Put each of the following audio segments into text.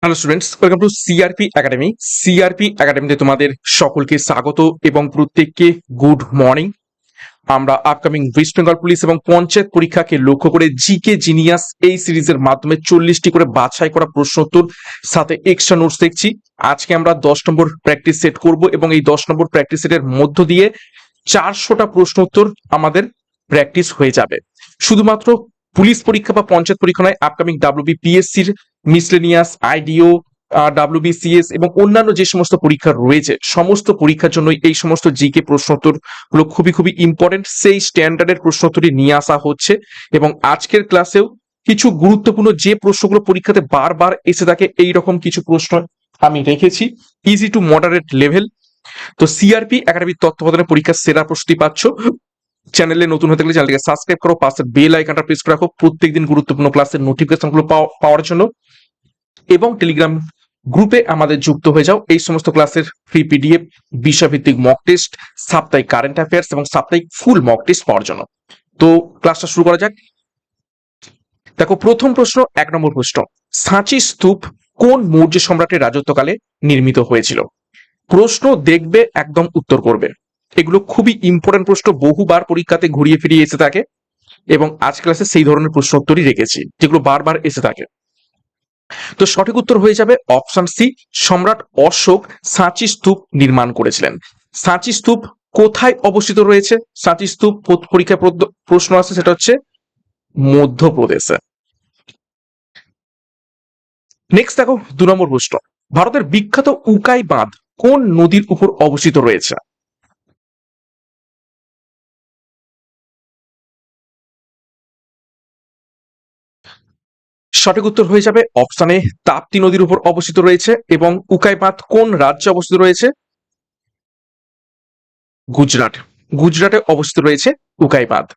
Hello students, welcome to CRP academy. CRP একাডেমিতে তোমাদের সকলকে স্বাগত এবং প্রত্যেককে গুড মর্নিং। আমরা আপকামিং ওয়েস্ট বেঙ্গল পুলিশ এবং পঞ্চায়েত পরীক্ষাকে লক্ষ্য করে জিকে জিনিয়াস এই সিরিজের মাধ্যমে 40টি করে বাছাই করা প্রশ্নোত্তর সাথে এক্সট্রা নোটস দেখছি। আজকে আমরা 10 নম্বর প্র্যাকটিস সেট করব এবং এই 10 নম্বর প্র্যাকটিস সেটের মধ্য দিয়ে 400টা প্রশ্নোত্তর আমাদের প্র্যাকটিস হয়ে যাবে। শুধুমাত্র পুলিশ পরীক্ষা বা পঞ্চায়েত পরীক্ষা নয়, আপকামিং ডাব্লিউবিপিএসসির মিসলেনিয়াস, আইডিও, ডাব্লিউবিসিএস এবং অন্যান্য যে সমস্ত পরীক্ষা রয়েছে সমস্ত পরীক্ষার জন্য এই সমস্ত জিকে প্রশ্নোত্তর গুলো খুবই খুবই ইম্পর্টেন্ট। সেই স্ট্যান্ডার্ডের প্রশ্নোত্তরই নিয়ে আসা হচ্ছে এবং আজকের ক্লাসেও কিছু গুরুত্বপূর্ণ যে প্রশ্নগুলো পরীক্ষাতে বারবার এসে থাকে এই রকম কিছু প্রশ্ন আমি রেখেছি, ইজি টু মডারেট লেভেল। তো সিআরপি একাডেমির তত্ত্বাবধানে পরীক্ষার সেরা প্রস্তুতি পাচ্ছ। চ্যানেলে নতুন হতে গেলে চ্যানেলটিকে সাবস্ক্রাইব করো, পাশে বেল আইকনটা প্রেস করে রাখো প্রত্যেকদিন গুরুত্বপূর্ণ ক্লাসের নোটিফিকেশনগুলো পাওয়ার জন্য, এবং টেলিগ্রাম গ্রুপে আমাদের যুক্ত হয়ে যাও এই সমস্ত ক্লাসের ফ্রি পিডিএফ, বিষয়ভিত্তিক মক টেস্ট, সাপ্তাহিক কারেন্ট অ্যাফেয়ার্স এবং সাপ্তাহিক ফুল মক টেস্ট পাওয়ার জন্য। তো ক্লাসটা শুরু করা যাক। দেখো, প্রথম প্রশ্ন, 1 নম্বর প্রশ্ন, সাঁচি স্তূপ কোন মৌর্য সম্রাটের রাজত্বকালে নির্মিত হয়েছিল? প্রশ্ন দেখবে, একদম উত্তর করবে। এগুলো খুবই ইম্পর্টেন্ট প্রশ্ন, বহুবার পরীক্ষাতে ঘুরিয়ে ফিরিয়ে এসে থাকে এবং আজ ক্লাসে সেই ধরনের প্রশ্ন উত্তরই রেখেছি যেগুলো বারবার এসে থাকে। তো সঠিক উত্তর হয়ে যাবে অপশন সি, সম্রাট অশোক সাঁচি স্তূপ নির্মাণ করেছিলেন। সাঁচি স্তূপ কোথায় অবস্থিত রয়েছে? সাঁচি স্তূপ পরীক্ষায় প্রশ্ন আছে, সেটা হচ্ছে মধ্যপ্রদেশে। নেক্সট দেখো, 2 নম্বর প্রশ্ন, ভারতের বিখ্যাত উকাই বাঁধ কোন নদীর উপর অবস্থিত রয়েছে? সঠিক উত্তর হয়ে যাবে অপশন এ, তাপ্তি নদীর উপর অবস্থিত রয়েছে। এবং উকাই বাঁধ কোন রাজ্যে অবস্থিত রয়েছে? গুজরাট। গুজরাটে অবস্থিত রয়েছে উকাই বাঁধ।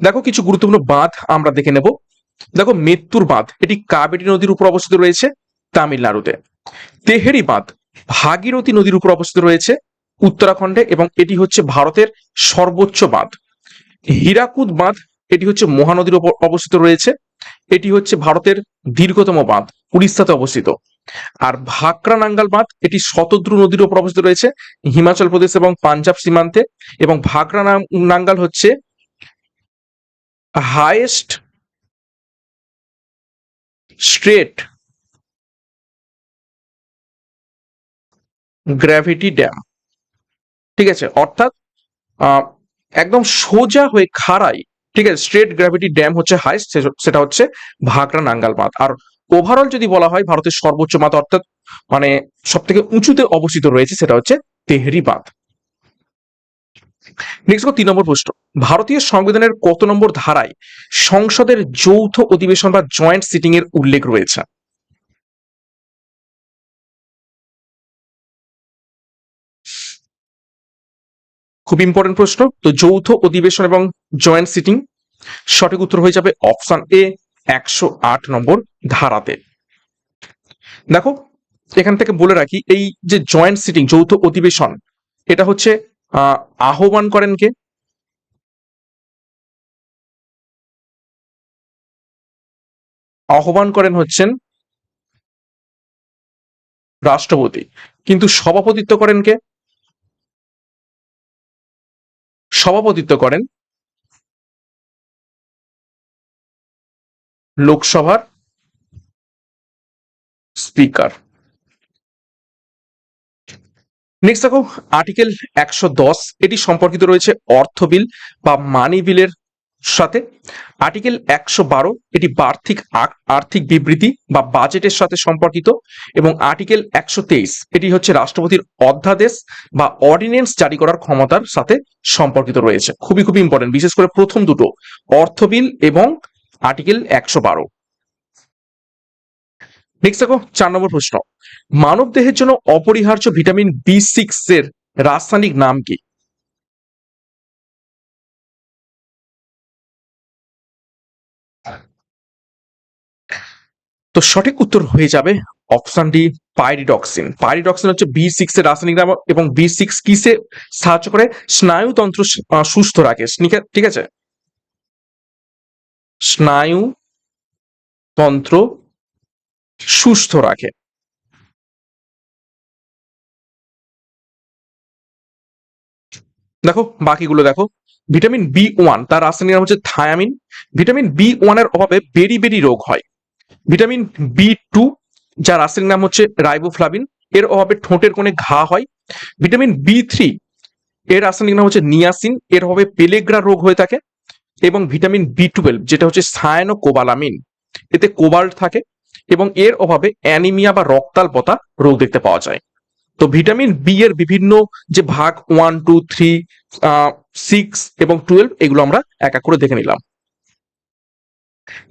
দেখো, কিছু গুরুত্বপূর্ণ বাঁধ আমরা দেখে নেব। দেখো, মেত্তুর বাঁধ, এটি কাবেরী নদীর উপর অবস্থিত রয়েছে তামিলনাড়ুতে। তেহেরি বাঁধ ভাগীরথী নদীর উপর অবস্থিত রয়েছে উত্তরাখণ্ডে এবং এটি হচ্ছে ভারতের সর্বোচ্চ বাঁধ। হীরাকুদ বাঁধ, এটি হচ্ছে মহানদীর উপর অবস্থিত রয়েছে, এটি হচ্ছে ভারতের দীর্ঘতম বাঁধ, উড়িষ্যাতে অবস্থিত। আর ভাকরা নাঙ্গাল বাঁধ, এটি শতদ্রু নদীর উপর অবস্থিত রয়েছে হিমাচল প্রদেশ এবং পাঞ্জাব সীমান্তে। এবং ভাকরা নাঙ্গাল হচ্ছে হাইয়েস্ট স্ট্রেট গ্র্যাভিটি ড্যাম। ঠিক আছে, অর্থাৎ একদম সোজা হয়ে খাড়াই, ঠিক আছে, স্ট্রেট গ্র্যাভিটি ড্যাম হচ্ছে হাইস্ট, সেটা হচ্ছে ভাকরা নাঙ্গাল বাঁধ। আর ওভারঅল যদি বলা হয় ভারতের সর্বোচ্চ বাঁধ, অর্থাৎ মানে সব থেকে উঁচুতে অবস্থিত রয়েছে, সেটা হচ্ছে তেহরি বাঁধ। নেক্সট 3 নম্বর প্রশ্ন, ভারতীয় সংবিধানের কত নম্বর ধারায় সংসদের যৌথ অধিবেশন বা জয়েন্ট সিটিং এর উল্লেখ রয়েছে? খুব ইম্পর্টেন্ট প্রশ্ন। তো যৌথ অধিবেশন এবং জয়েন্ট সিটিং, সঠিক উত্তর হয়ে যাবে অপশন এ, 108 নম্বর ধারাতে। দেখো, এখান থেকে বলে রাখি, এই যে জয়েন্ট সিটিং, যৌথ অধিবেশন, এটা হচ্ছে আহ্বান করেন কে? আহ্বান করেন হচ্ছেন রাষ্ট্রপতি, কিন্তু সভাপতিত্ব করেন কে? সভাপতিত্ব করেন লোকসভার স্পিকার। নেক্সট দেখো, আর্টিকেল 110, এটি সম্পর্কিত রয়েছে অর্থ বিল বা মানি বিলের সাথে। আর্টিকেল 112, এটি আর্থিক বিবৃতি বা বাজেটের সাথে সম্পর্কিত। এবং আর্টিকেল 123, এটি হচ্ছে রাষ্ট্রপতির অধ্যাদেশ বা অর্ডিন্যান্স জারি করার ক্ষমতার সাথে সম্পর্কিত রয়েছে। খুবই খুবই ইম্পর্টেন্ট, বিশেষ করে প্রথম দুটো, অর্থ বিল এবং আর্টিকেল 112। নেক্সট দেখো, 4 নম্বর প্রশ্ন, মানব দেহের জন্য অপরিহার্য ভিটামিন B6 এর রাসায়নিক নাম কি? তো সঠিক উত্তর হয়ে যাবে অপশন ডি, পাইরিডক্সিন। পাইরিডক্সিন হচ্ছে B6 এর রাসায়নিক নাম এবং B6 কিসে সাহায্য করে? স্নায়ুতন্ত্র সুস্থ রাখে। ঠিক আছে, স্নায়ুতন্ত্র সুস্থ রাখে। দেখো বাকিগুলো দেখো, ভিটামিন বি 1 তার রাসায়নিক নাম হচ্ছে থায়ামিন। ভিটামিন বি 1 এর অভাবে বেরি বেরি রোগ হয়। ভিটামিন বি 2 যার রাসায়নিক নাম হচ্ছে রাইবোফ্লাভিন, এর অভাবে ঠোঁটের কোণে ঘা হয়। ভিটামিন বি 3 এর রাসায়নিক নাম হচ্ছে নিয়াসিন, এর অভাবে পেলেগ্রা রোগ হয়ে থাকে। এবং ভিটামিন বি 12 যেটা হচ্ছে সায়ানোকোবালামিন, এতে কোবাল্ট থাকে এবং এর অভাবে অ্যানিমিয়া বা রক্তাল্পতা রোগ দেখতে পাওয়া যায়। তো ভিটামিন বি এর বিভিন্ন যে ভাগ 1, 2, 3, 6 এবং 12 এগুলো আমরা এক এক করে দেখে নিলাম।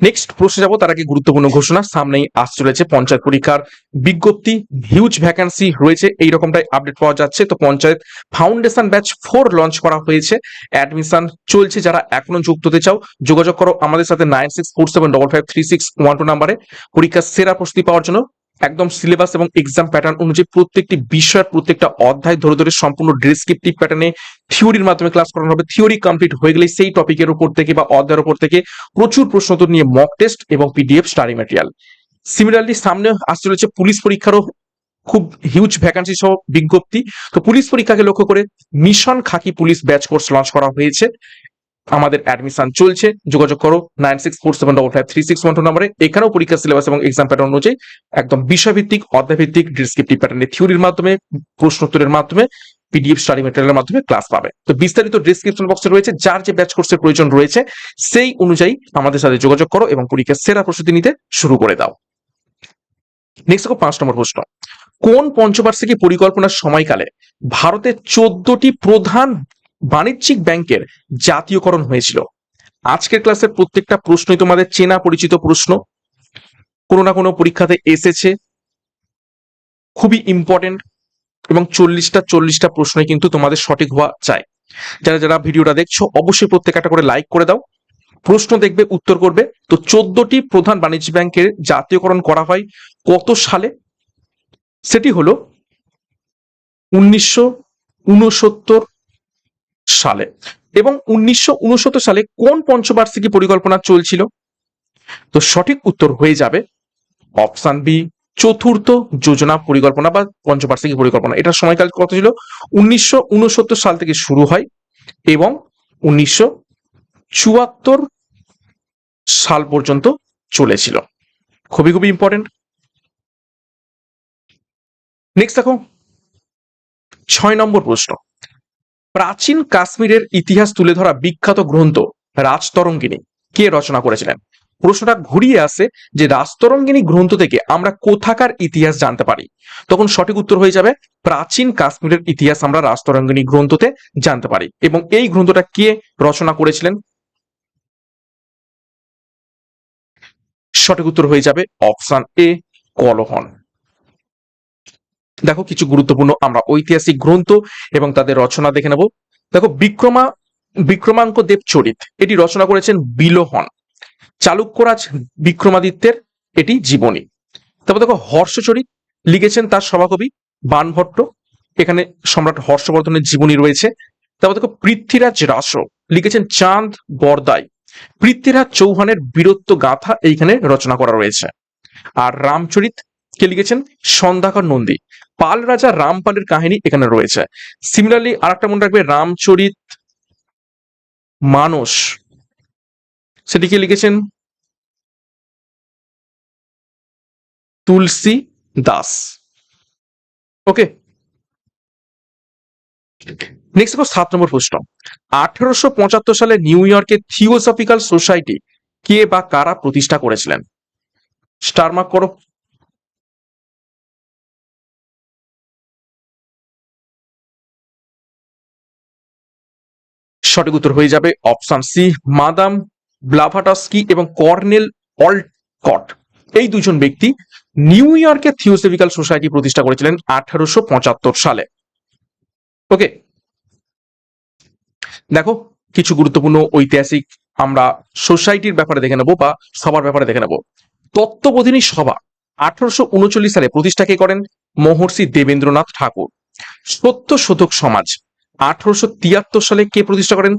নেক্সট প্রশ্নে যাবো তার আগে গুরুত্বপূর্ণ ঘোষণা, সামনেই আসতে চলেছে পঞ্চায়েত পরীক্ষার বিজ্ঞপ্তি, হিউজ ভ্যাকান্সি রয়েছে এইরকমটাই আপডেট পাওয়া যাচ্ছে। তো পঞ্চায়েত ফাউন্ডেশন ব্যাচ 4 লঞ্চ করা হয়েছে, অ্যাডমিশন চলছে। যারা এখনো যুক্ত হতে চাও যোগাযোগ করো আমাদের সাথে 9647553612 নাম্বারে। পরীক্ষার সেরা প্রস্তুতি পাওয়ার জন্য একদম সিলেবাস এবং এক্সাম প্যাটার্ন অনুযায়ী প্রত্যেকটি বিষয়ের প্রত্যেকটা অধ্যায় ধরে ধরে সম্পূর্ণ ডেসক্রিপটিভ প্যাটার্নে থিওরির মাধ্যমে ক্লাস করানো হবে। থিওরি কমপ্লিট হয়ে গেলে সেই টপিকের উপর থেকে বা অধ্যায়ের উপর থেকে প্রচুর প্রশ্ন উত্তর নিয়ে মক টেস্ট এবং পিডিএফ স্টাডি ম্যাটেরিয়াল। সিমিলারলি সামনে আসতে চলেছে পুলিশ পরীক্ষারও খুব হিউজ ভ্যাকান্সি সহ বিজ্ঞপ্তি। তো পুলিশ পরীক্ষাকে লক্ষ্য করে মিশন খাকি পুলিশ ব্যাচ কোর্স লঞ্চ করা হয়েছে, আমাদের অ্যাডমিশন চলছে। যোগাযোগ করো 9647553612 নম্বরে। এখানেও পরীক্ষা সিলেবাস এবং এক্সাম প্যাটার্ন অনুযায়ী একদম বিষয়ভিত্তিক অধ্যায়ভিত্তিক ডেসক্রিপটিভ প্যাটার্নে থিওরির মাধ্যমে প্রশ্ন উত্তরের মাধ্যমে পিডিএফ স্টাডি ম্যাটেরিয়ালের মাধ্যমে ক্লাস পাবে। তো বিস্তারিত ডেসক্রিপশন বক্সে রয়েছে, যার যে ব্যাচ কোর্সের প্রয়োজন রয়েছে সেই অনুযায়ী আমাদের সাথে যোগাযোগ করো এবং পরীক্ষার সেরা প্রস্তুতি নিতে শুরু করে দাও। নেক্সট দেখো 5 নম্বর প্রশ্ন, কোন পঞ্চবার্ষিকী পরিকল্পনার সময়কালে ভারতের 14টি প্রধান বাণিজ্যিক ব্যাংকের জাতীয়করণ হয়েছিল? আজকের ক্লাসের প্রত্যেকটা প্রশ্নই তোমাদের চেনা পরিচিত প্রশ্ন, কোনো না কোনো পরীক্ষাতে এসেছে, খুবই ইম্পর্টেন্ট এবং 40টা প্রশ্নই কিন্তু তোমাদের সঠিক হওয়া চাই। যারা যারা ভিডিওটা দেখছো অবশ্যই প্রত্যেকটা করে লাইক করে দাও, প্রশ্ন দেখবে উত্তর করবে। তো 14টি প্রধান বাণিজ্য ব্যাংকের জাতীয়করণ করা হয় কত সালে? সেটি হলো 1969 সালে। এবং 1969 সালে কোন পঞ্চবার্ষিকী পরিকল্পনা চলছিল? তো সঠিক উত্তর হয়ে যাবে অপশন বি, চতুর্থ যোজনা পরিকল্পনা বা পঞ্চবার্ষিকী পরিকল্পনা। এটার সময়কাল কত ছিল? 1969 সাল থেকে শুরু হয় এবং 1974 সাল পর্যন্ত চলেছিল। খুবই খুবই ইম্পর্টেন্ট। নেক্সট দেখো 6 নম্বর প্রশ্ন, প্রাচীন কাশ্মীরের ইতিহাস তুলে ধরা বিখ্যাত গ্রন্থ রাজতরঙ্গিনী কে রচনা করেছিলেন? প্রশ্নটা ঘুরিয়ে আসে যে রাজতরঙ্গিনী গ্রন্থ থেকে আমরা কোথাকার ইতিহাস জানতে পারি? তখন সঠিক উত্তর হয়ে যাবে প্রাচীন কাশ্মীরের ইতিহাস আমরা রাজতরঙ্গিনী গ্রন্থতে জানতে পারি। এবং এই গ্রন্থটা কে রচনা করেছিলেন? সঠিক উত্তর হয়ে যাবে অপশন এ, কলহন। দেখো কিছু গুরুত্বপূর্ণ আমরা ঐতিহাসিক গ্রন্থ এবং তাদের রচনা দেখে নেব। দেখো বিক্রমাঙ্ক দেব চরিত এটি রচনা করেছেন বিলোহন। চালুক্যরাজ বিক্রমাদিত্যের এটি জীবনী। তারপর দেখো হর্ষচরিত লিখেছেন তার সভাকবি বাণভট্ট, এখানে সম্রাট হর্ষবর্ধনের জীবনী রয়েছে। তারপর দেখো পৃথ্বীরাজ রাস লিখেছেন চাঁদ বরদাই। পৃথ্বীরাজ চৌহানের বীরত্ব গাথা এইখানে রচনা করা রয়েছে। আর রামচরিত কে লিখেছেন সন্ধ্যাকর নন্দী। পাল রাজা রামপালের কাহিনী এখানে রয়েছে। সিমিলারলি আরেকটা মনে রাখবে রামচরিত মানস, সেটিকে লিখেছেন তুলসী দাস। ওকে, নেক্সট দেখো 7 নম্বর প্রশ্ন, 1875 সালে নিউ ইয়র্কে থিওসফিক্যাল সোসাইটি কে বা কারা প্রতিষ্ঠা করেছিলেন? স্টার মার্ক করো। সঠিক উত্তর হয়ে যাবে অপশন সি, মাদাম ব্লাভাটস্কি এবং কর্নেল অলকট। এই দুজন ব্যক্তি নিউ ইয়র্কে থিওসফিক্যাল সোসাইটি প্রতিষ্ঠা করেছিলেন 1875 সালে। ওকে, দেখো কিছু গুরুত্বপূর্ণ ঐতিহাসিক আমরা সোসাইটির ব্যাপারে দেখে নেব বা সবার ব্যাপারে দেখে নেব। তত্ত্ববোধিনী সভা 1839 সালে প্রতিষ্ঠা কে করেন? মহর্ষি দেবেন্দ্রনাথ ঠাকুর। সত্যশোধক সমাজ 1873 সালে কে প্রতিষ্ঠা করেন?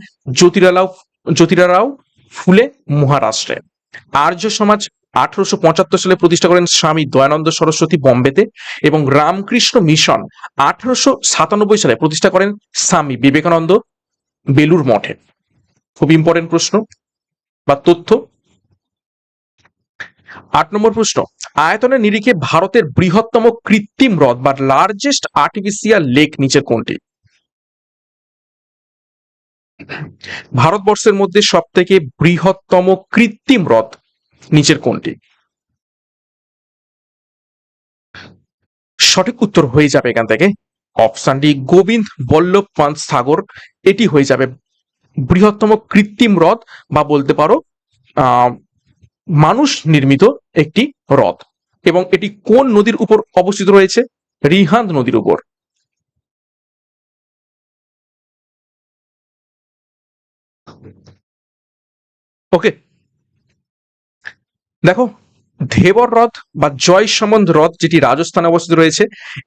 জ্যোতিরাও ফুলে মহারাষ্ট্রে। আর্য সমাজ 1875 সালে প্রতিষ্ঠা করেন স্বামী দয়ানন্দ সরস্বতী বোম্বেতে, এবং রামকৃষ্ণ মিশন 1897 সালে প্রতিষ্ঠা করেন স্বামী বিবেকানন্দ বেলুর মঠে। খুব ইম্পর্টেন্ট প্রশ্ন বা তথ্য। 8 নম্বর প্রশ্ন, আয়তনের নিরিখে ভারতের বৃহত্তম কৃত্রিম হ্রদ বা লার্জেস্ট আর্টিফিশিয়াল লেক নিচের কোনটি? ভারতবর্ষের মধ্যে সব থেকে বৃহত্তম কৃত্রিম হ্রদ নিচের কোনটি? সঠিক উত্তর হয়ে যাবে এখান থেকে অপশন ডি, গোবিন্দ বল্লভ পান্ত সাগর। এটি হয়ে যাবে বৃহত্তম কৃত্রিম হ্রদ বা বলতে পারো মানুষ নির্মিত একটি হ্রদ। এবং এটি কোন নদীর উপর অবস্থিত রয়েছে? রিহান্দ নদীর উপর। ওকে, দেখো, ধেবর হ্রদ বা জয়সমন্দ হ্রদ যেটি রাজস্থানে অবস্থিত রয়েছে,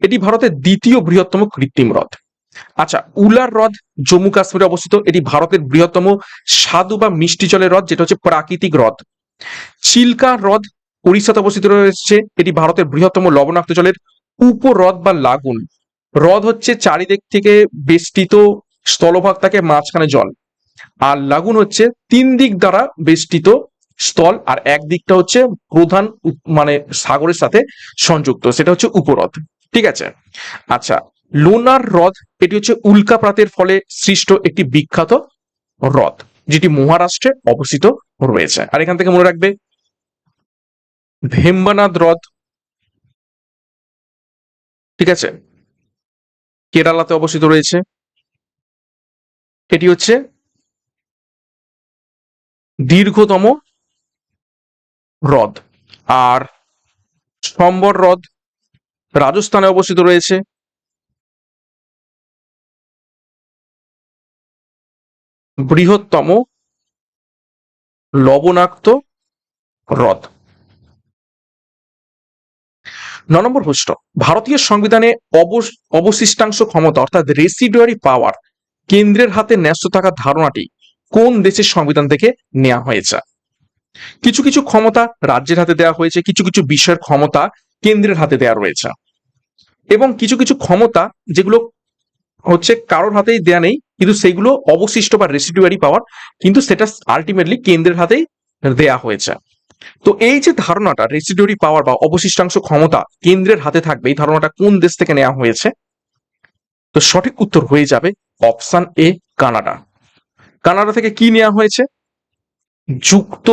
এটি ভারতের দ্বিতীয় বৃহত্তম কৃত্রিম হ্রদ। আচ্ছা, উলার হ্রদ জম্মু কাশ্মীরে অবস্থিত, এটি ভারতের বৃহত্তম স্বাদু বা মিষ্টি জলের হ্রদ, যেটা হচ্ছে প্রাকৃতিক হ্রদ। চিল্কা হ্রদ উড়িষ্যাতে অবস্থিত রয়েছে, এটি ভারতের বৃহত্তম লবণাক্ত জলের উপহ্রদ বা লাগুন। হ্রদ হচ্ছে চারিদিক থেকে বেষ্টিত, স্থলভাগ থাকে, মাঝখানে জল। আর লাগুন হচ্ছে তিন দিক দ্বারা বেষ্টিত স্থল, আর একদিকটা হচ্ছে প্রধান মানে সাগরের সাথে সংযুক্ত, সেটা হচ্ছে উপহ্রদ। ঠিক আছে। আচ্ছা, লোনার হ্রদ এটি হচ্ছে উল্কাপাতের ফলে সৃষ্ট একটি বিখ্যাত হ্রদ, যেটি মহারাষ্ট্রে অবস্থিত রয়েছে। আর এখান থেকে মনে রাখবে ভেম্বানাদ হ্রদ, ঠিক আছে, কেরালাতে অবস্থিত রয়েছে, এটি হচ্ছে দীর্ঘতম হ্রদ। আর সম্বর হ্রদ রাজস্থানে অবস্থিত রয়েছে, বৃহত্তম লবণাক্ত হ্রদ। 9 নম্বর প্রশ্ন, ভারতীয় সংবিধানে অবশিষ্টাংশ ক্ষমতা অর্থাৎ রেসিডুয়ারি পাওয়ার কেন্দ্রের হাতে ন্যস্ত থাকার ধারণাটি কোন দেশের সংবিধান থেকে নেওয়া হয়েছে? কিছু কিছু ক্ষমতা রাজ্যের হাতে দেওয়া হয়েছে, কিছু কিছু বিষয়ের ক্ষমতা কেন্দ্রের হাতে দেওয়া রয়েছে, এবং কিছু কিছু ক্ষমতা যেগুলো হচ্ছে কারোর হাতেই দেয়া নেই, কিন্তু সেগুলো অবশিষ্ট বা রেসিডুয়ারি পাওয়ার, কিন্তু সেটা আলটিমেটলি কেন্দ্রের হাতেই দেয়া হয়েছে। তো এই যে ধারণাটা রেসিডুয়ারি পাওয়ার বা অবশিষ্টাংশ ক্ষমতা কেন্দ্রের হাতে থাকবে, এই ধারণাটা কোন দেশ থেকে নেওয়া হয়েছে? তো সঠিক উত্তর হয়ে যাবে অপশন এ, কানাডা। কানাডা থেকে কি নেওয়া হয়েছে? যুক্ত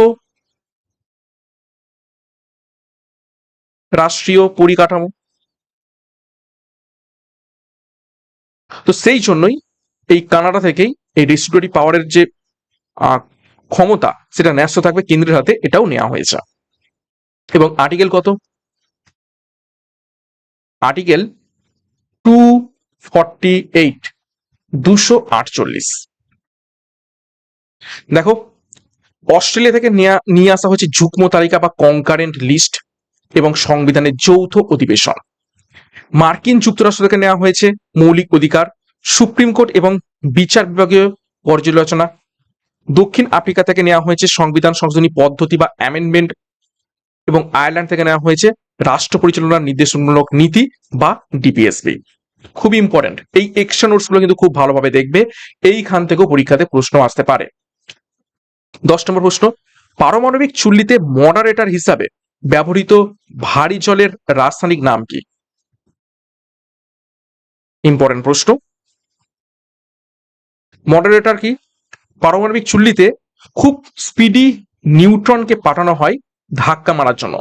রাষ্ট্রীয় পরিকাঠামো। তো সেই জন্যই এই কানাডা থেকেই এই রেসিডুয়ারি পাওয়ারের যে ক্ষমতা সেটা ন্যস্ত থাকবে কেন্দ্রের হাতে, এটাও নেওয়া হয়েছে। এবং আর্টিকেল কত? আর্টিকেল 248, 248। দেখো, অস্ট্রেলিয়া থেকে নিয়ে আসা হচ্ছে যুগ্ম তালিকা বা কনকারেন্ট লিস্ট এবং সংবিধানের যৌথ অধিবেশন। মার্কিন যুক্তরাষ্ট্র থেকে নেওয়া হয়েছে মৌলিক অধিকার, সুপ্রিম কোর্ট এবং বিচার বিভাগীয় পর্যালোচনা। দক্ষিণ আফ্রিকা থেকে নেওয়া হয়েছে সংবিধান সংশোধনী পদ্ধতি বা অ্যামেন্ডমেন্ট, এবং আয়ারল্যান্ড থেকে নেওয়া হয়েছে রাষ্ট্র পরিচালনার নির্দেশমূলক নীতি বা ডিপিএসবি। খুব ইম্পর্টেন্ট, এই এক্সট্রা নোটস গুলো কিন্তু খুব ভালোভাবে দেখবে, এইখান থেকেও পরীক্ষাতে প্রশ্ন আসতে পারে। 10 নম্বর প্রশ্ন, পারমাণবিক চুল্লিতে মডারেটর হিসাবে ব্যবহৃত ভারী জলের রাসায়নিক নাম কি? ইম্পর্টেন্ট প্রশ্ন। মডারেটর কি? পারমাণবিক চুল্লিতে খুব স্পিডি নিউট্রনকে পাঠানো হয় ধাক্কা মারার জন্য,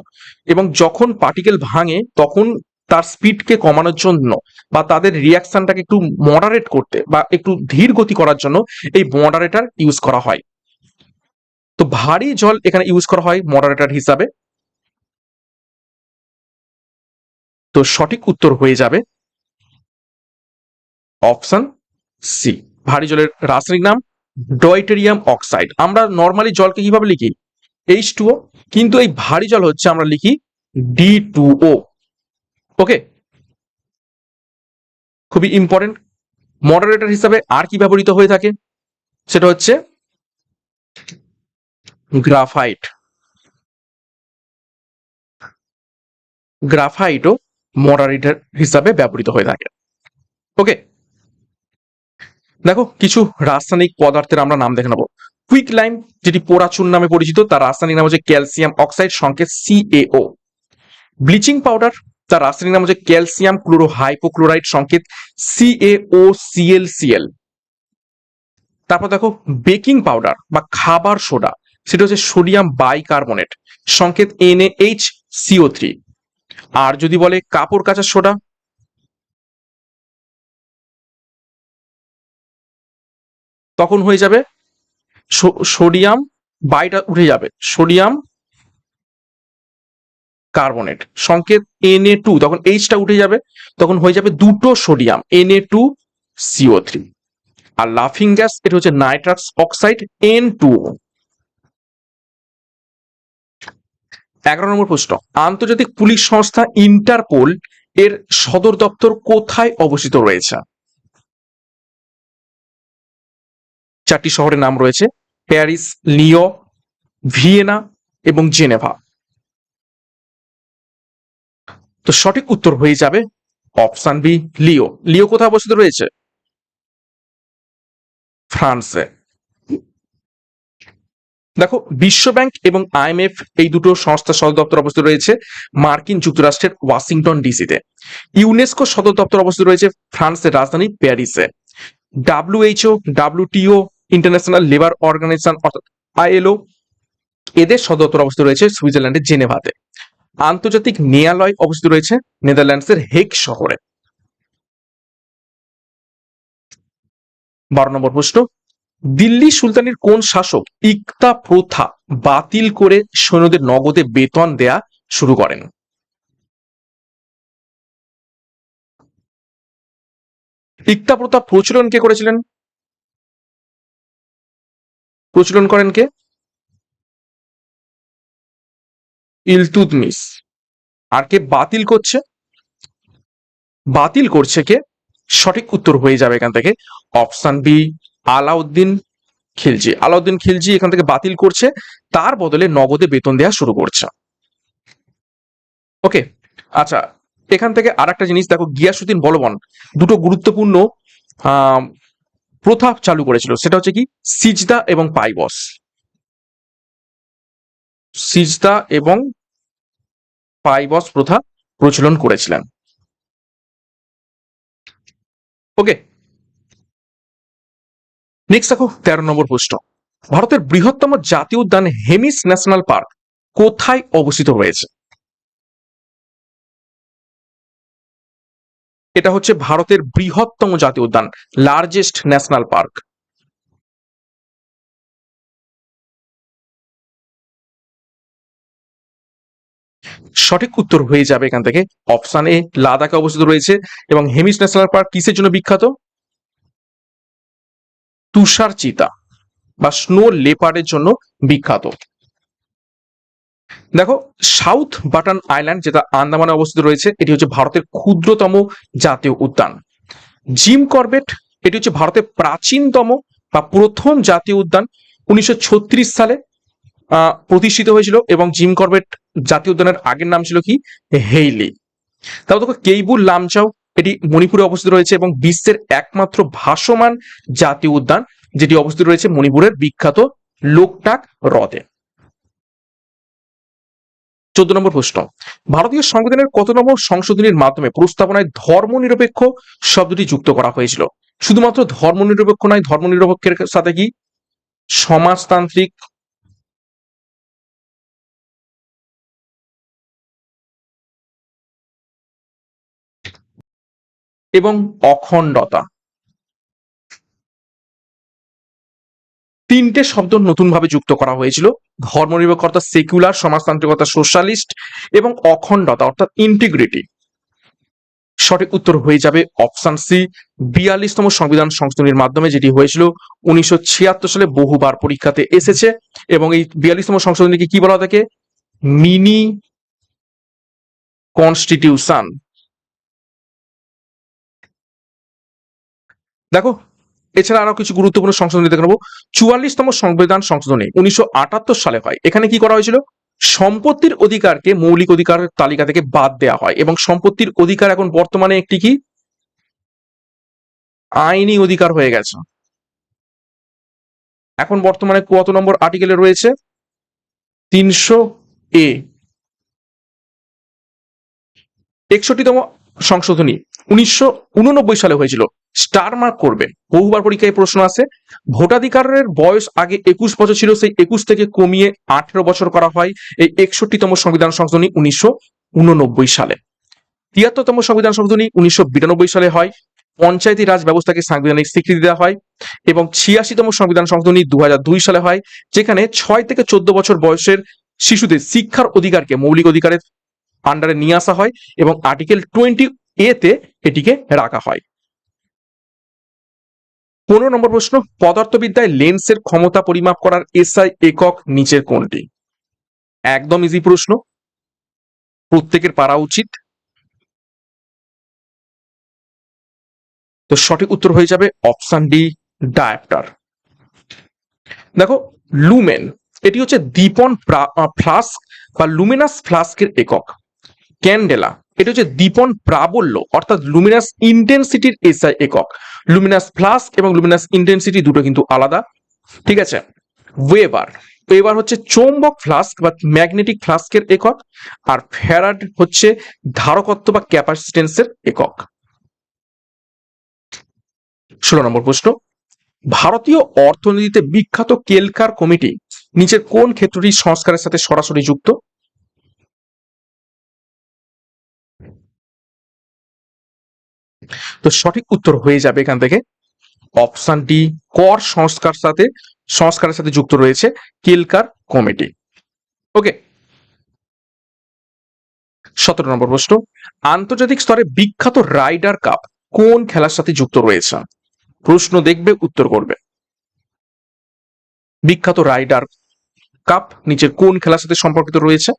এবং যখন পার্টিকেল ভাঙে তখন তার স্পিডকে কমানোর জন্য বা তাদের রিয়াকশনটাকে একটু মডারেট করতে বা একটু ধীর গতি করার জন্য এই মডারেটর ইউজ করা হয়। তো ভারী জল এখানে ইউজ করা হয় মডারেটর হিসাবে। তো সঠিক উত্তর হয়ে যাবে অপশন সি, ভারী জলের রাসায়নিক নাম ডয়টেরিয়াম অক্সাইড। আমরা নর্মালি জলকে কিভাবে লিখি? H2O, কিন্তু এই ভারী জল হচ্ছে আমরা লিখি D2O। ওকে, খুবই ইম্পর্টেন্ট। মডারেটর হিসাবে আর কি ব্যবহৃত হয়ে থাকে? সেটা হচ্ছে গ্রাফাইট। গ্রাফাইটও মডারেটর হিসাবে ব্যবহৃত হয়ে থাকে। ওকে, দেখো কিছু রাসায়নিক পদার্থের আমরা নাম দেখে নেবো। কুইক লাইম, যেটি পোড়াচুন নামে পরিচিত, তার রাসায়নিক নাম হচ্ছে ক্যালসিয়াম অক্সাইড, সংকেত CaO। ব্লিচিং পাউডার, তার রাসায়নিক নাম হচ্ছে ক্যালসিয়াম ক্লোরো হাইপোক্লোরাইড, সংকেত CaOClCl। তারপর দেখো বেকিং পাউডার বা খাবার সোডা, সেটা হচ্ছে সোডিয়াম বাইকার্বনেট, সংকেত NaHCO3। আর যদি বলে কাপড় কাচার সোডা, তখন হয়ে যাবে সোডিয়াম বাইটা উঠে যাবে, সোডিয়াম কার্বনেট, সংকেত Na2, তখন এইচটা উঠে যাবে, তখন হয়ে যাবে দুটো সোডিয়াম Na2CO3। আর লাফিং গ্যাস, এটা হচ্ছে নাইট্রাস অক্সাইড N2O। 11 নম্বর প্রশ্ন, আন্তর্জাতিক পুলিশ সংস্থা ইন্টারপোল এর সদর দপ্তর কোথায় অবস্থিত রয়েছে? চারটি শহরের নাম রয়েছে, প্যারিস, লিও, ভিয়েনা এবং জেনেভা। তো সঠিক উত্তর হয়ে যাবে অপশন বি, লিও। লিও কোথায় অবস্থিত রয়েছে? ফ্রান্সে। দেখো বিশ্ব ব্যাংক এবং IMF এই দুটো সংস্থার সদর দপ্তর অবস্থিত রয়েছে মার্কিন যুক্তরাষ্ট্রের ওয়াশিংটন ডিসিতে। ইউনেস্কো সদর দপ্তর অবস্থিত রয়েছে ফ্রান্সের রাজধানী প্যারিসে। WHO, WTO, international labour organisation অর্থাৎ ILO, এদের সদর দপ্তর অবস্থিত রয়েছে সুইজারল্যান্ডের জেনেভাতে। আন্তর্জাতিক ন্যায়ালয় অবস্থিত রয়েছে নেদারল্যান্ডসের হেগ শহরে। 12 নম্বর প্রশ্ন, দিল্লি সুলতানের কোন শাসক ইকতা প্রথা বাতিল করে সৈন্যদের নগদে বেতন দেয়া শুরু করেন? ইকতা প্রথা প্রচলন কে করেছিলেন? প্রচলন করেন কে? ইলতুৎমিশ। আর কে বাতিল করছে? বাতিল করছে কে? সঠিক উত্তর হয়ে যাবে এখান থেকে অপশন বি, আলাউদ্দিন খিলজি। আলাউদ্দিন খিলজি এখান থেকে বাতিল করছে, তার বদলে নগদে বেতন দেওয়া শুরু করছে। ওকে, আচ্ছা, এখান থেকে আর একটা জিনিস দেখো, গিয়াসুদ্দিন বলবন দুটো গুরুত্বপূর্ণ প্রথা চালু করেছিল, সেটা হচ্ছে কি সিজদা এবং পাইবস। সিজদা এবং পাইবস প্রথা প্রচলন করেছিলেন। ওকে, নেক্সট দেখো 13 নম্বর প্রশ্ন, ভারতের বৃহত্তম জাতীয় উদ্যান হেমিস ন্যাশনাল পার্ক কোথায় অবস্থিত রয়েছে? এটা হচ্ছে ভারতের বৃহত্তম জাতীয় উদ্যান, লার্জেস্ট ন্যাশনাল পার্ক। সঠিক উত্তর হয়ে যাবে এখান থেকে অপশন এ, লাদাখে অবস্থিত রয়েছে। এবং হেমিস ন্যাশনাল পার্ক কিসের জন্য বিখ্যাত? তুষার চিতা বা স্নো লেপার্ডের জন্য বিখ্যাত। দেখো সাউথ বাটন আইল্যান্ড, যেটা আন্দামানে অবস্থিত রয়েছে, এটি হচ্ছে ভারতের ক্ষুদ্রতম জাতীয় উদ্যান। জিম করবেট, এটি হচ্ছে ভারতের প্রাচীনতম বা প্রথম জাতীয় উদ্যান, 1936 সালে প্রতিষ্ঠিত হয়েছিল। এবং জিম করবেট জাতীয় উদ্যানের আগের নাম ছিল কি হেইলি। তারপর দেখো কেইবুল লামচাও, এটি মণিপুরে অবস্থিত রয়েছে এবং বিশ্বের একমাত্র ভাসমান জাতীয় উদ্যান, যেটি অবস্থিত রয়েছে মণিপুরের বিখ্যাত লোকটাক হ্রদে। 14 নম্বর প্রশ্ন, ভারতীয় সংবিধানের কত নম্বর সংশোধনীর মাধ্যমে প্রস্তাবনায় ধর্মনিরপেক্ষ শব্দটি যুক্ত করা হয়েছিল? শুধুমাত্র ধর্মনিরপেক্ষ নয়, ধর্মনিরপেক্ষের সাথে কি সমাজতান্ত্রিক এবং অখণ্ডতা, তিনটে শব্দ নতুন ভাবে যুক্ত করা হয়েছিল। ধর্মনিরপেক্ষতা সেকুলার, সমাজতান্ত্রিকতা সোশ্যালিস্ট এবং অখণ্ডতা অর্থাৎ ইন্টিগ্রিটি। সঠিক উত্তর হয়ে যাবে অপশন সি, 42তম সংবিধান সংশোধনীর মাধ্যমে, যেটি হয়েছিল 1976 সালে, বহুবার পরীক্ষাতে এসেছে। এবং এই 42তম সংশোধনীকে কি বলা থাকে? Mini constitution. দেখো এছাড়া আরো কিছু গুরুত্বপূর্ণ সংশোধনী দেখে নেবো। 44তম সংবিধান সংশোধনী 1978 সালে হয়। এখানে কি করা হয়েছিল? সম্পত্তির অধিকারকে মৌলিক অধিকার তালিকা থেকে বাদ দেওয়া হয় এবং সম্পত্তির অধিকার এখন বর্তমানে একটি কি আইনি অধিকার হয়ে গেছে। এখন বর্তমানে কত নম্বর আর্টিকেলে রয়েছে? 300A। 61তম সংশোধনী 1989 সালে হয়েছিল। স্টার মার্ক করবে, বহুবার পরীক্ষায় প্রশ্ন আসে। ভোটাধিকারের বয়স আগে 21 বছর ছিল, সেই 21 থেকে কমিয়ে 18 বছর করা হয় এই 61তম সংবিধান সংশোধনী 1989 সালে। 73তম সংবিধান সংশোধনী 1992 সালে হয়। পঞ্চায়েতি রাজ ব্যবস্থাকে সাংবিধানিক স্বীকৃতি দেওয়া হয় এবং 86তম সংবিধান সংশোধনী 2002 সালে হয়, যেখানে 6 থেকে 14 বছর বয়সের শিশুদের শিক্ষার অধিকারকে মৌলিক অধিকারের আন্ডারে নিয়ে আসা হয় এবং আর্টিকেল 20A তে এটিকে রাখা হয়। 15 নম্বর প্রশ্ন, পদার্থবিদ্যায় লেন্সের ক্ষমতা পরিমাপ করার এসআই একক নিচের কোনটি? একদম ইজি প্রশ্ন, প্রত্যেকের পারা উচিত। তো সঠিক উত্তর হয়ে যাবে অপশন ডি, ডায়াপ্টার। দেখো, লুমেন এটি হচ্ছে দীপন ফ্লাস্ক বা লুমিনাস ফ্লাস্কের একক। ক্যান্ডেলা এটা হচ্ছে দীপন প্রাবল্য অর্থাৎ লুমিনাস ইন্টেন্সিটির এসআই একক। লুমিনাস ফ্লাস্ক এবং লুমিনাস ইন্টেন্সিটি দুটো কিন্তু আলাদা, ঠিক আছে। ওয়েবার, ওয়েবার হচ্ছে চৌম্বক ফ্লাস্ক বা ম্যাগনেটিক ফ্লাস্কের একক। আর ফ্যারাড হচ্ছে ধারকত্ব বা ক্যাপাসিটেন্সের একক। 16 নম্বর প্রশ্ন, ভারতীয় অর্থনীতিতে বিখ্যাত কেলকার কমিটি নিচের কোন ক্ষেত্রটি সংস্কারের সাথে সরাসরি যুক্ত? তো সঠিক উত্তর হয়ে যাবে এখান থেকে অপশন ডি, কর সংস্কারের সাথে যুক্ত রয়েছে কেলকার কমিটি। ওকে। 17 নম্বর প্রশ্ন, আন্তর্জাতিক স্তরে বিখ্যাত রাইডার কাপ কোন খেলার সাথে যুক্ত রয়েছে? প্রশ্ন দেখবে, উত্তর করবে। বিখ্যাত রাইডার কাপ নিচের কোন খেলার সাথে সম্পর্কিত রয়েছে?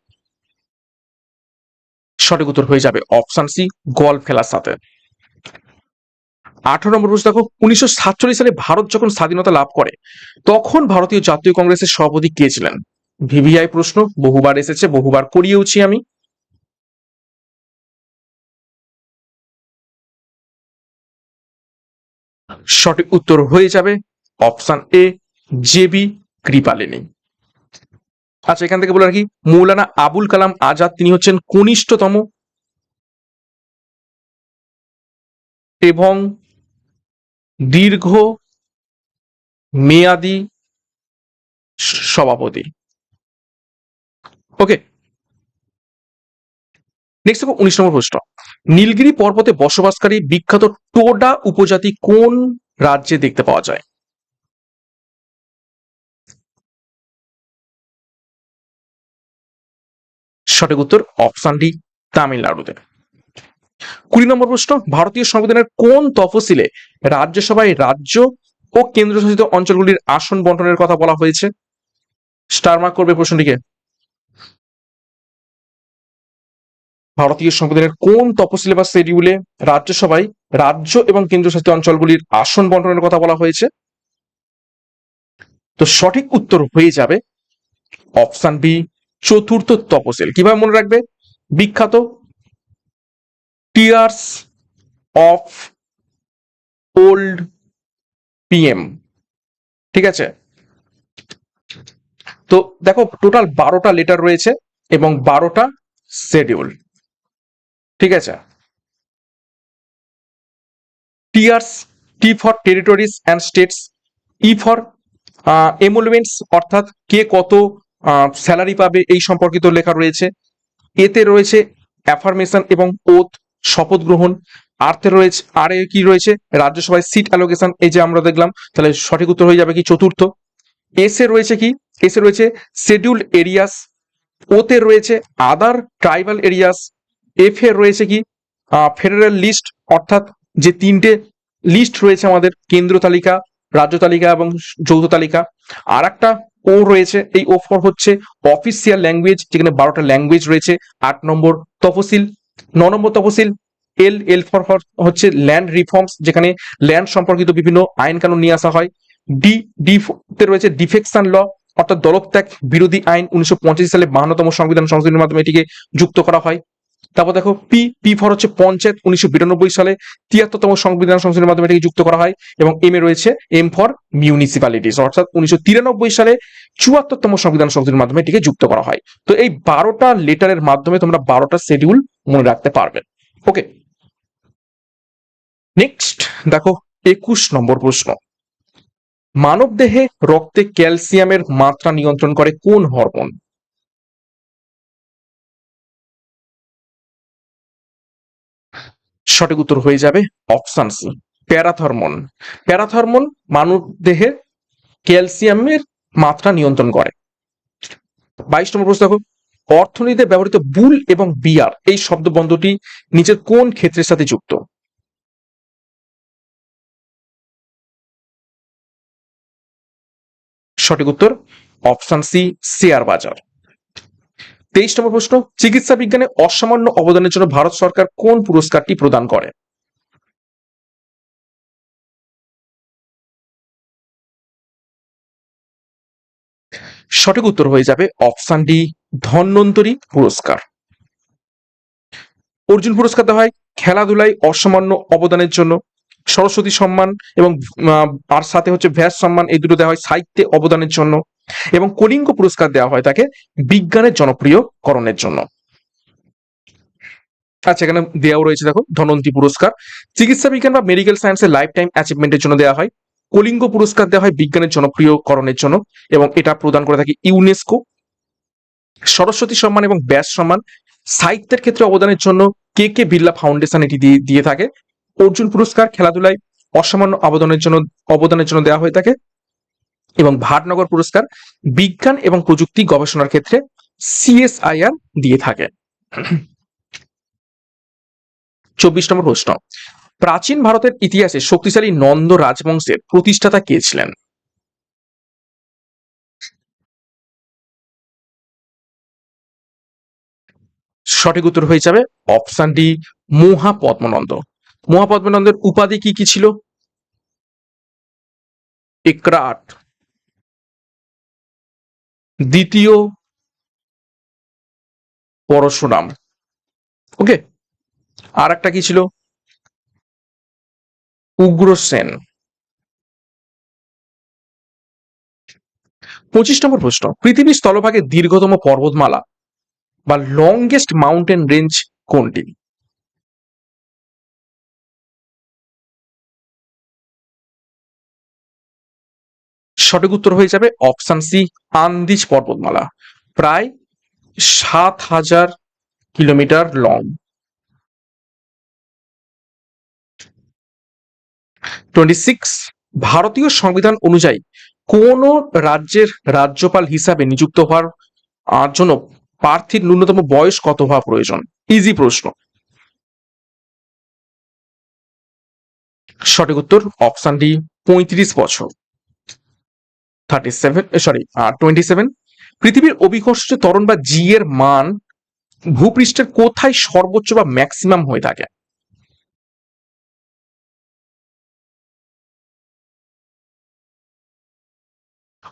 সঠিক উত্তর হয়ে যাবে অপশন সি, গলফ খেলার সাথে। 18 নম্বর প্রশ্ন দেখো, 1947 সালে ভারত যখন স্বাধীনতা লাভ করে তখন ভারতীয় জাতীয় কংগ্রেসের সভাপতি কে ছিলেন? ভিভিআই প্রশ্ন, বহুবার এসেছে, বহুবার করিয়েওছি আমি। সঠিক উত্তর হয়ে যাবে অপশন এ, জেবি কৃপালিনী। আচ্ছা, এখান থেকে বলে রাখি, মৌলানা আবুল কালাম আজাদ তিনি হচ্ছেন কনিষ্ঠতম এবং দীর্ঘ মেয়াদি সভাপতি। ওকে। নেক্সট দেখো 19 নম্বর প্রশ্ন, নীলগিরি পর্বতে বসবাসকারী বিখ্যাত টোডা উপজাতি কোন রাজ্যে দেখতে পাওয়া যায়? সঠিক উত্তর অপশন ডি, তামিলনাড়ুতে। 20 নম্বর প্রশ্ন, ভারতীয় সংবিধানের কোন তফসিলে রাজ্যসভায় রাজ্য ও কেন্দ্রশাসিত অঞ্চলগুলির আসন বন্টনের কথা বলা হয়েছে? স্টার মার্ক করবে প্রশ্নটিকে। ভারতীয় সংবিধানের কোন তফসিলে বা শিডিউলে রাজ্যসভায় রাজ্য এবং কেন্দ্রশাসিত অঞ্চলগুলির আসন বন্টনের কথা বলা হয়েছে? তো সঠিক উত্তর হয়ে যাবে অপশন বি, চতুর্থ তফসিল। কিভাবে মনে রাখবে? বিখ্যাত টিয়ার্স অফ ওল্ড পিএম, ঠিক আছে। তো দেখো, টোটাল 12টা লেটার রয়েছে এবং 12টা শিডিউল, ঠিক আছে। Tiers, T for territories and states, E for emoluments অর্থাৎ কে কত স্যালারি পাবে এই সম্পর্কিত লেখা রয়েছে। এতে রয়েছে অ্যাফার্মেশন এবং ওথ, শপথ গ্রহণ। আর্থে রয়েছে, আর এ কি রয়েছে? রাজ্যসভায় সিট অ্যালোকেশন, এই যে আমরা দেখলাম। তাহলে সঠিক উত্তর হয়ে যাবে কি চতুর্থ। এসে রয়েছে কি? এসে রয়েছে শিডিউল্ড এরিয়াস। ওতে রয়েছে আদার ট্রাইবাল এরিয়াস। এফ এ রয়েছে কি? ফেডারেল লিস্ট অর্থাৎ যে তিনটে লিস্ট রয়েছে আমাদের, কেন্দ্র তালিকা, রাজ্য তালিকা এবং যৌথ তালিকা। আর একটা ও রয়েছে, এই ও ফর হচ্ছে অফিসিয়াল ল্যাঙ্গুয়েজ, যেখানে 12টা ল্যাঙ্গুয়েজ রয়েছে। 8 নম্বর তফসিল। 9 নম্বর তফসিল এল, এল ফর হচ্ছে ল্যান্ড রিফর্মস, যেখানে ল্যান্ড সম্পর্কিত বিভিন্ন আইন কানুন নিয়ে আসা হয়। ডি, ডি তে রয়েছে ডিফেকশন ল, অর্থাৎ দলত্যাগ বিরোধী আইন 1985 সালে 52তম সংবিধান সংশোধনের মাধ্যমে এটিকে যুক্ত করা হয়। তারপর দেখো পি পি ফর হচ্ছে পঞ্চায়েত, 1992 সালে 73তম সংবিধান সংশোধনের মাধ্যমে এটিকে যুক্ত করা হয়। এবং এম এ রয়েছে এম ফর মিউনিসিপ্যালিটিস, অর্থাৎ 1993 সালে 74তম সংবিধান সংশোধনের মাধ্যমে এটিকে যুক্ত করা হয়। তো এই 12টা লেটারের মাধ্যমে তোমরা 12টা শিডিউল মনে রাখতে পারবে। ওকে, নেক্সট দেখো 21 নম্বর প্রশ্ন, মানব দেহে রক্তে ক্যালসিয়ামের মাত্রা নিয়ন্ত্রণ করে কোন হরমোন? সঠিক উত্তর হয়ে যাবে অপশন সি, প্যারাথরমোন। প্যারাথরমোন মানব দেহে ক্যালসিয়ামের মাত্রা নিয়ন্ত্রণ করে। 22 নম্বর প্রশ্ন দেখো, অর্থনীতিতে ব্যবহৃত বুল এবং বিয়ার এই শব্দবন্ধটি নিচের কোন ক্ষেত্রের সাথে যুক্ত? সঠিক উত্তর অপশন সি, শেয়ার বাজার। 23 নম্বর প্রশ্ন, চিকিৎসা বিজ্ঞানে অসামান্য অবদানের জন্য ভারত সরকার কোন পুরস্কারটি প্রদান করে? সঠিক উত্তর হয়ে যাবে অপশন ডি, ধন্বন্তরী পুরস্কার। অর্জুন পুরস্কার দেওয়া হয় খেলাধুলায় অসামান্য অবদানের জন্য। সরস্বতী সম্মান এবং আর সাথে হচ্ছে ব্যাস সম্মান, এই দুটো দেওয়া হয় সাহিত্যে অবদানের জন্য। এবং কলিঙ্গ পুরস্কার দেওয়া হয় তাকে বিজ্ঞানের জনপ্রিয়করণের জন্য। আচ্ছা, এখানে দেওয়া রয়েছে দেখো ধনন্তী পুরস্কার চিকিৎসা বিজ্ঞান বা মেডিকেল সায়েন্সের লাইফ টাইম অ্যাচিভমেন্টের জন্য দেওয়া হয়। কলিঙ্গ পুরস্কার দেওয়া হয় বিজ্ঞানের জনপ্রিয়করণের জন্য এবং এটা প্রদান করে থাকে ইউনেস্কো। সরস্বতী সম্মান এবং ব্যাস সম্মান সাহিত্যের ক্ষেত্রে অবদানের জন্য কে কে বিড়লা ফাউন্ডেশন এটি দিয়ে থাকে। অর্জুন পুরস্কার খেলাধুলায় অসামান্য অবদানের জন্য দেওয়া হয়ে থাকে। এবং ভাটনগর পুরস্কার বিজ্ঞান এবং প্রযুক্তি গবেষণার ক্ষেত্রে সিএসআইআর দিয়ে থাকে। 24 নম্বর প্রশ্ন, প্রাচীন ভারতের ইতিহাসে শক্তিশালী নন্দ রাজবংশের প্রতিষ্ঠাতা কে ছিলেন? সঠিক উত্তর হয়ে যাবে অপশন ডি, মহাপদ্মনন্দ। মহাপদ্মনন্দের উপাধি কি কি ছিল? বিক্রাট, দ্বিতীয় পরশুরাম। ওকে, আর একটা কি ছিল? উগ্রসেন। 25 নম্বর প্রশ্ন, পৃথিবীর স্থলভাগে দীর্ঘতম পর্বতমালা বা লংগেস্ট মাউন্টেন রেঞ্জ কোনটি? সঠিক উত্তর হয়ে যাবে অপশন সি, আন্দিজ পর্বতমালা, প্রায় 7,000 কিলোমিটার লং। 26, ভারতীয় সংবিধান অনুযায়ী কোন রাজ্যের রাজ্যপাল হিসাবে নিযুক্ত হওয়ার জন্য প্রার্থীর ন্যূনতম বয়স কত হওয়া প্রয়োজন? ইজি প্রশ্ন। সঠিক উত্তর অপশন ডি, 35 বছর। 27, পৃথিবীর অভিকর্ষ ত্বরণ বা জি এর মান ভূপৃষ্ঠের কোথায় সর্বোচ্চ বা ম্যাক্সিমাম হয়ে থাকে?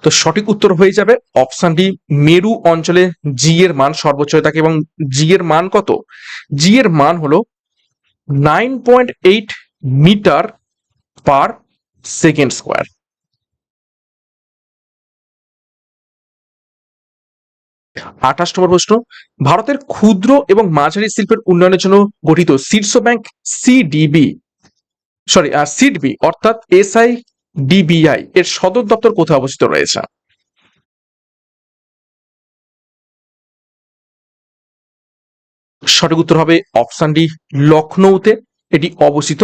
তো সঠিক উত্তর হয়ে যাবে অপশন ডি, মেরু অঞ্চলে জি এর মান সর্বোচ্চ হয়ে থাকে। এবং জি এর মান কত? জি এর মান হলো 9.8 মিটার পার সেকেন্ড স্কোয়ার। 28 নম্বর প্রশ্ন, ভারতের ক্ষুদ্র এবং মাঝারি শিল্পের উন্নয়নের জন্য গঠিত শীর্ষ ব্যাংক সিডবি অর্থাৎ SIDBI এর সদর দপ্তর কোথায় অবস্থিত রয়েছে? সঠিক উত্তর হবে অপশন ডি, লখনৌতে এটি অবস্থিত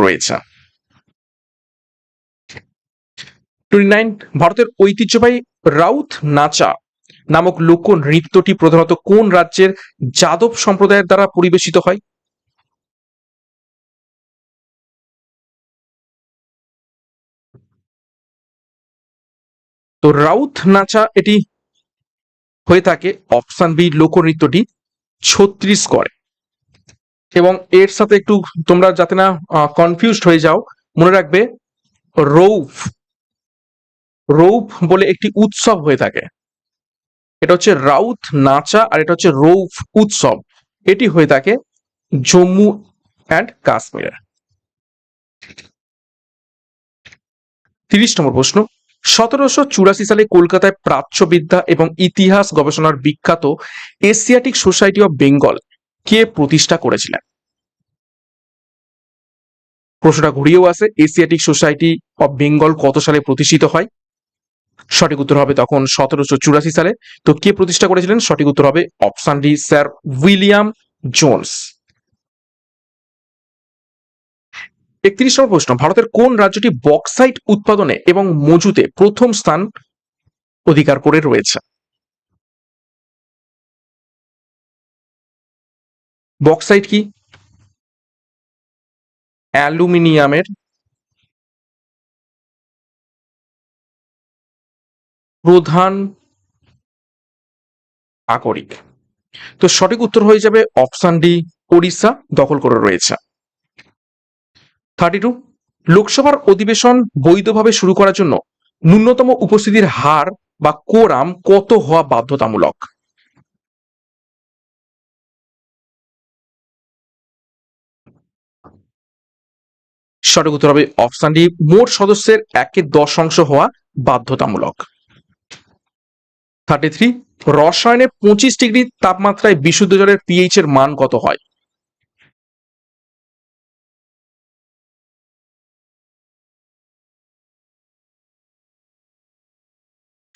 রয়েছে। 29, ভারতের ঐতিহ্যবাহী রাউত নাচা নামক লোক নৃত্যটি প্রধানত কোন রাজ্যের যাদব সম্প্রদায়ের দ্বারা পরিবেশিত হয়? তো রাউত নাচা এটি হয়ে থাকে অপশন বি, লোকনৃত্যটি ছত্তিশগড়ে। এবং এর সাথে একটু তোমরা যাতে না কনফিউজড হয়ে যাও, মনে রাখবে রৌফ রৌফ বলে একটি উৎসব হয়ে থাকে। এটা হচ্ছে রাউত নাচা আর এটা হচ্ছে রৌফ উৎসব। এটি হয়ে থাকে জম্মু অ্যান্ড কাশ্মীরে। 30 নম্বর প্রশ্ন, 1784 সালে কলকাতায় প্রাচ্যবিদ্যা এবং ইতিহাস গবেষণার বিখ্যাত এশিয়াটিক সোসাইটি অফ বেঙ্গল কে প্রতিষ্ঠা করেছিলেন? প্রশ্নটা ঘুরিয়েও আসে, এশিয়াটিক সোসাইটি অফ বেঙ্গল কত সালে প্রতিষ্ঠিত হয়? সঠিক উত্তর হবে তখন 1784 সালে। তো কে প্রতিষ্ঠা করেছিলেন? সঠিক উত্তর হবে option D, sir William Jones. 31 নম্বর প্রশ্ন, ভারতের কোন রাজ্যটি বক্সাইট উৎপাদনে এবং মজুতে প্রথম স্থান অধিকার করে রয়েছে? বক্সাইট কি? অ্যালুমিনিয়ামের প্রধান আকরিক। তো সঠিক উত্তর হয়ে যাবে অপশন ডি, ওড়িশা দখল করে রয়েছে। 32, লোকসভার অধিবেশন বৈধভাবে শুরু করার জন্য ন্যূনতম উপস্থিতির হার বা কোরাম কত হওয়া বাধ্যতামূলক? সঠিক উত্তর হবে অপশন ডি, মোট সদস্যের 1/10 হওয়া বাধ্যতামূলক। 33, রসায়নে 25 ডিগ্রি তাপমাত্রায় বিশুদ্ধ জলের পিএইচ এর মান কত হয়?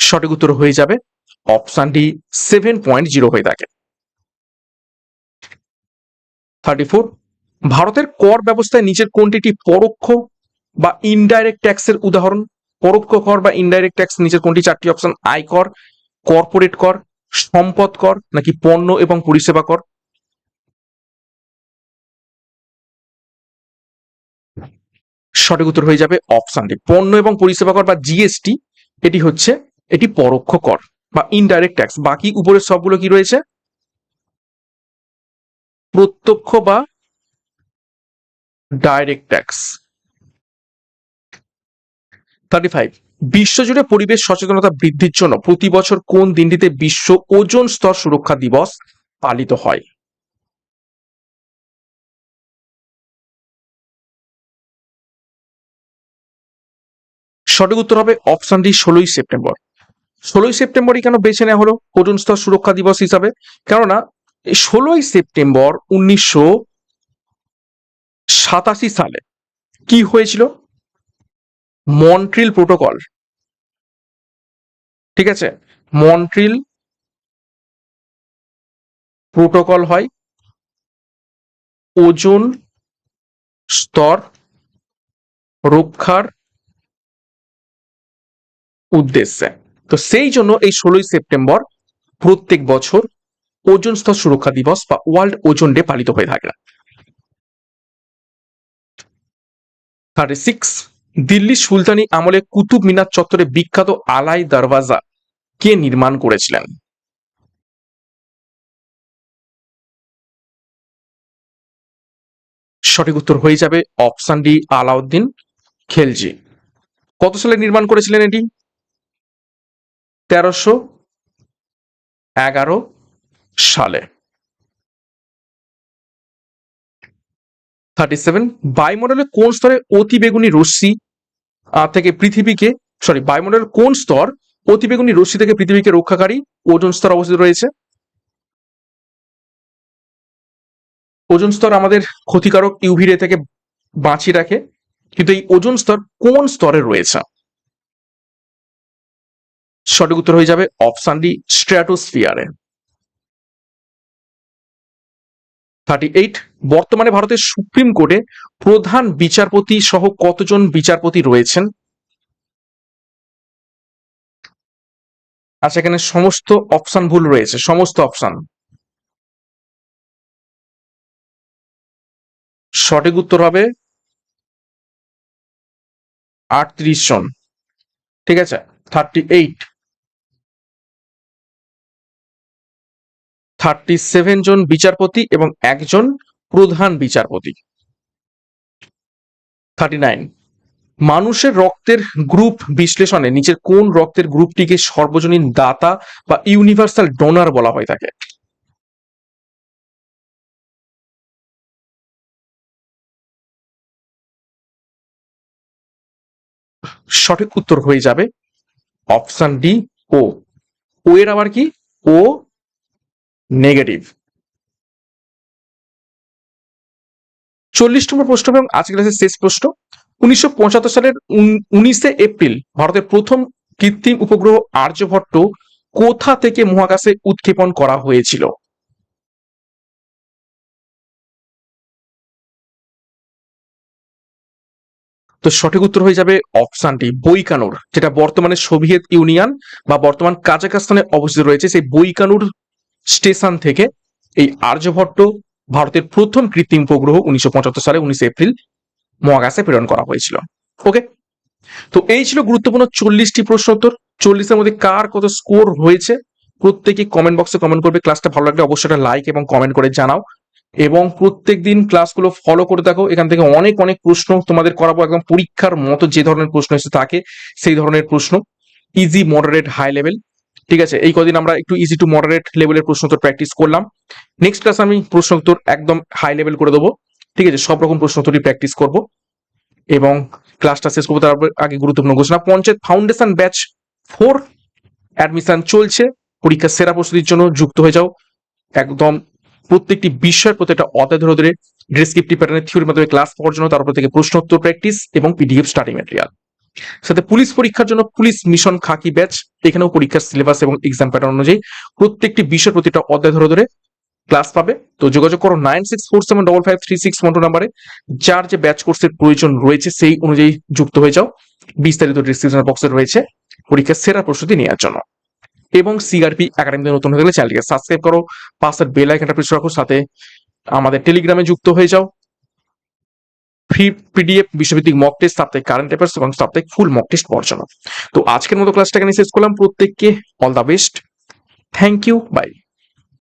সঠিক উত্তর হয়ে যাবে অপশন ডি, 7.0 হয়ে থাকে। 34, ভারতের কর ব্যবস্থায় নিচের কোনটি একটি পরোক্ষ বা ইনডাইরেক্ট ট্যাক্সের উদাহরণ? পরোক্ষ কর বা ইনডাইরেক্ট ট্যাক্স নিচের কোনটি? চারটি অপশন, আয়কর, কর্পোরেট কর, সম্পদ কর নাকি পণ্য এবং পরিষেবা কর? সঠিক উত্তর হয়ে যাবে অপশন ডি, পণ্য এবং পরিষেবা কর বা জিএসটি। এটি পরোক্ষ কর বা ইনডাইরেক্ট ট্যাক্স। বাকি উপরের সবগুলো কি রয়েছে? প্রত্যক্ষ বা ডাইরেক্ট ট্যাক্স। 35, বিশ্বজুড়ে পরিবেশ সচেতনতা বৃদ্ধির জন্য প্রতি বছর কোন দিনটিতে বিশ্ব ওজোন স্তর সুরক্ষা দিবস পালিত হয়? সঠিক উত্তর হবে অপশন ডি, 16ই সেপ্টেম্বর। 16ই সেপ্টেম্বরই কেন বেছে নেওয়া হলো ওজোন স্তর সুরক্ষা দিবস হিসাবে? কেননা 16ই সেপ্টেম্বর 1987 সালে কি হয়েছিল? মন্ট্রিল প্রোটোকল, ঠিক আছে, মন্ট্রিল প্রোটোকল হয় ওজোন স্তর রক্ষার উদ্দেশ্যে। তো সেই জন্য এই 16ই সেপ্টেম্বর প্রত্যেক বছর ওজোন স্তর সুরক্ষা দিবস বা ওয়ার্ল্ড ওজোন ডে পালিত হয়ে থাকে। 36, দিল্লি সুলতানি আমলে কুতুব মিনার চত্বরে বিখ্যাত আলাই দরওয়াজা কে নির্মাণ করেছিলেন? সঠিক উত্তর হয়ে যাবে অপশন ডি, আলাউদ্দিন খেলজি। কত সালে নির্মাণ করেছিলেন এটি? 1311 সালে। 37, বায়ুমণ্ডলের কোন স্তরে অতিবেগুনি রশ্মি থেকে পৃথিবীকে বায়ুমণ্ডলের কোন স্তর অতিবেগুনি রশ্মি থেকে পৃথিবীকে রক্ষাকারী ওজোন স্তর অবস্থিত রয়েছে? ওজোন স্তর আমাদের ক্ষতিকারক ইউভি রে থেকে বাঁচিয়ে রাখে, কিন্তু এই ওজোন স্তর কোন স্তরে রয়েছে? সঠিক উত্তর হয়ে যাবে অপশন ডি, স্ট্র্যাটোস্ফিয়ারে। 38, বর্তমানে ভারতের সুপ্রিম কোর্টে প্রধান বিচারপতি সহ কতজন বিচারপতি রয়েছেন? আচ্ছা, এখানে সমস্ত অপশন ভুল রয়েছে, সমস্ত অপশন। সঠিক উত্তর হবে 38 জন, ঠিক আছে। 38, 37 জন বিচারপতি এবং একজন প্রধান বিচারপতি। 39, মানুষের রক্তের গ্রুপ বিশ্লেষণে নিচের কোন রক্তের গ্রুপটিকে সর্বজনীন দাতা বা ইউনিভার্সাল ডোনার বলা হয়ে থাকে? সঠিক উত্তর হয়ে যাবে অপশন ডি, ও। ও এর আবার কি? ও নেগেটিভ। 40 নম্বর প্রশ্ন এবং আজকের ক্লাসের শেষ প্রশ্ন। 1975 সালের 19শে এপ্রিল ভারতের প্রথম কৃত্রিম উপগ্রহ আর্যভট্ট কোথা থেকে মহাকাশে উৎক্ষেপণ করা হয়েছিল? তো সঠিক উত্তর হয়ে যাবে অপশন ডি, বৈকানুর, যেটা বর্তমানে সোভিয়েত ইউনিয়ন বা বর্তমান কাজাকস্তানে অবস্থিত রয়েছে। সেই বৈকানুর স্টেশন থেকে এই আর্যভট্ট ভারতের প্রথম কৃত্রিম উপগ্রহ 1975 সালে 19 এপ্রিল মহাকাশে প্রেরণ করা হয়েছিল। ওকে, তো এই ছিল গুরুত্বপূর্ণ 40টি প্রশ্ন উত্তর। 40-এর মধ্যে কার কত স্কোর হয়েছে প্রত্যেকে কমেন্ট বক্সে কমেন্ট করবে। ক্লাসটা ভালো লাগলে অবশ্যই একটা লাইক এবং কমেন্ট করে জানাও, এবং প্রত্যেক দিন ক্লাসগুলো ফলো করে থাকো। এখান থেকে অনেক অনেক প্রশ্ন তোমাদের করাবো, একদম পরীক্ষার মতো যে ধরনের প্রশ্ন এসে থাকে সেই ধরনের প্রশ্ন, ইজি, মডারেট, হাই লেভেল। ঠিক আছে, এই কদিন আমরা একটু ইজি টু মডারেট লেভেলের প্রশ্ন উত্তর প্র্যাকটিস করলাম। নেক্সট ক্লাস আমি প্রশ্ন উত্তর একদম হাই লেভেল করে দেবো। ঠিক আছে, সব রকম প্রশ্ন উত্তরই প্র্যাকটিস করবো। এবং ক্লাসটা শেষ করবো তার আগে গুরুত্বপূর্ণ ঘোষণা, পঞ্চায়েত ফাউন্ডেশন ব্যাচ 4 অ্যাডমিশন চলছে। পরীক্ষার সেরা প্রস্তুতির জন্য যুক্ত হয়ে যাও। একদম প্রত্যেকটি বিষয়ের প্রতি একটা অধ্যায় ধরে ধরে ডেসক্রিপটিভ প্যাটার্নের থিওরির মাধ্যমে ক্লাস পাওয়ার জন্য, তার উপর থেকে প্রশ্ন উত্তর প্র্যাকটিস এবং পিডিএফ স্টাডি ম্যাটেরিয়াল। সাথে পুলিশ পরীক্ষার জন্য পুলিশ মিশন খাকি ব্যাচ, এখানেও পরীক্ষার সিলেবাস এবং এক্সাম প্যাটার্ন অনুযায়ী প্রত্যেকটি বিষয়ের প্রতিটা অধ্যায় ধরে ধরে ক্লাস পাবে। তো যোগাযোগ করো 9647553612 নাম্বারে। যার যে ব্যাচ কোর্সের প্রয়োজন রয়েছে সেই অনুযায়ী যুক্ত হয়ে যাও। বিস্তারিত ডিসক্রিপশন বক্সে রয়েছে পরীক্ষার সেরা প্রস্তুতি নেওয়ার জন্য। এবং সিআরপি একাডেমিতে নতুন হয়ে গেলে চ্যানেলটিকে সাবস্ক্রাইব করো, পাশের বেল আইকনটা প্রেস রাখো, সাথে আমাদের টেলিগ্রামে যুক্ত হয়ে যাও। ফ্রি পিডিএফ, বিশ্বভিত্তিক মক টেস্ট, সাপ্তাহিক কারেন্ট অ্যাফেয়ার্স এবং সাপ্তাহিক ফুল মক টেস্ট পাওয়ার জন্য। তো আজকের মতো ক্লাসটা এখানে শেষ করলাম। প্রত্যেককে all the best, thank you, by.